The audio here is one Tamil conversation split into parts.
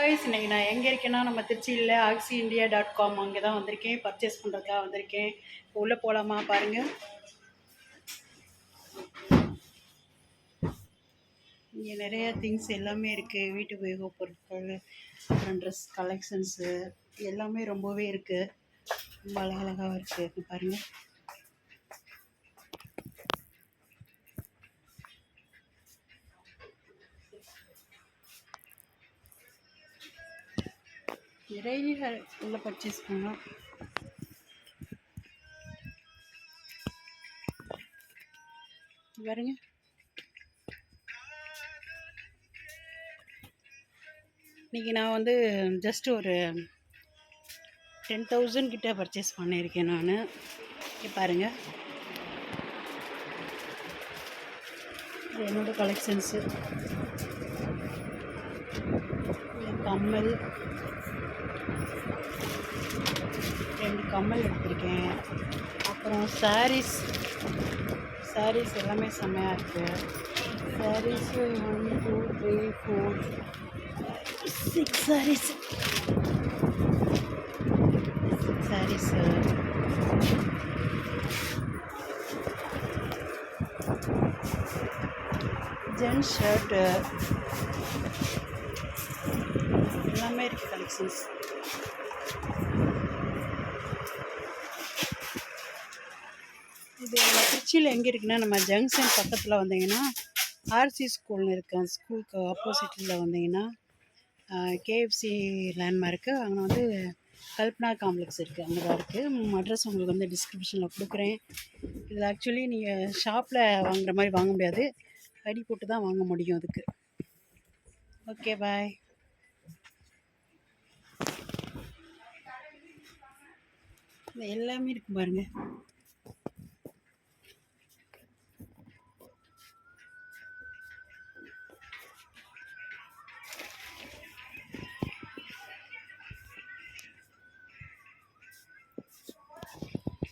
கைஸ், இன்றைக்கி நான் எங்கே இருக்கேன்னா நம்ம திருச்சியில் AxiIndia.com அங்கே தான் வந்திருக்கேன். பர்ச்சேஸ் பண்ணுறதுக்காக வந்திருக்கேன். உள்ளே போகலாமா? பாருங்கள், இங்கே நிறைய திங்ஸ் எல்லாமே இருக்குது. வீட்டு உபயோகப் பொருட்கள், அப்புறம் ட்ரெஸ் கலெக்ஷன்ஸு எல்லாமே ரொம்பவே இருக்குது. ரொம்ப அழகழகாக இருக்குது. பாருங்கள், நிறைய உள்ள பர்ச்சேஸ் பண்ணலாம். பாருங்க, இன்றைக்கி நான் வந்து ஜஸ்ட் ஒரு 10,000 கிட்ட பர்ச்சேஸ் பண்ணியிருக்கேன் நான். பாருங்கள், இது என்னோடய கலெக்ஷன்ஸு. கம்மல், 2 கம்மல் எடுத்திருக்கேன். அப்புறம் சாரீஸ் எல்லாமே செம்மையாக இருக்குது. சாரீஸு 1 2 3 4 6 சாரீஸு ஜென்ஸ் ஷர்ட்டு எல்லாமே இருக்குது கலெக்ஷன்ஸ். இது திருச்சியில் எங்கே இருக்குன்னா, நம்ம ஜங்ஷன் பக்கத்தில் வந்தீங்கன்னா ஆர்சி ஸ்கூல்னு இருக்குது. அந்த ஸ்கூலுக்கு ஆப்போசிட்டில் வந்தீங்கன்னா கேஎஃப்சி லேண்ட்மார்க்கு, அங்கே வந்து கல்பனா காம்ப்ளெக்ஸ் இருக்குது, அங்கே தான் இருக்குது. அட்ரஸ் உங்களுக்கு வந்து டிஸ்கிரிப்ஷனில் கொடுக்குறேன். இதில் ஆக்சுவலி நீங்கள் ஷாப்பில் வாங்குற மாதிரி வாங்க முடியாது, ஐடி போட்டு தான் வாங்க முடியும் அதுக்கு. ஓகே, பாய். எல்லாமே இருக்கு பாருங்க.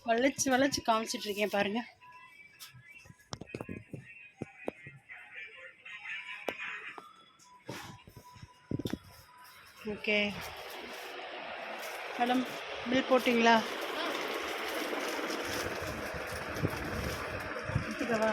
வளைச்சு காமிச்சிட்டு இருக்கேன் பாருங்க. ஓகே மேடம், பில் போட்டிங்களா? எடுத்துக்கவா?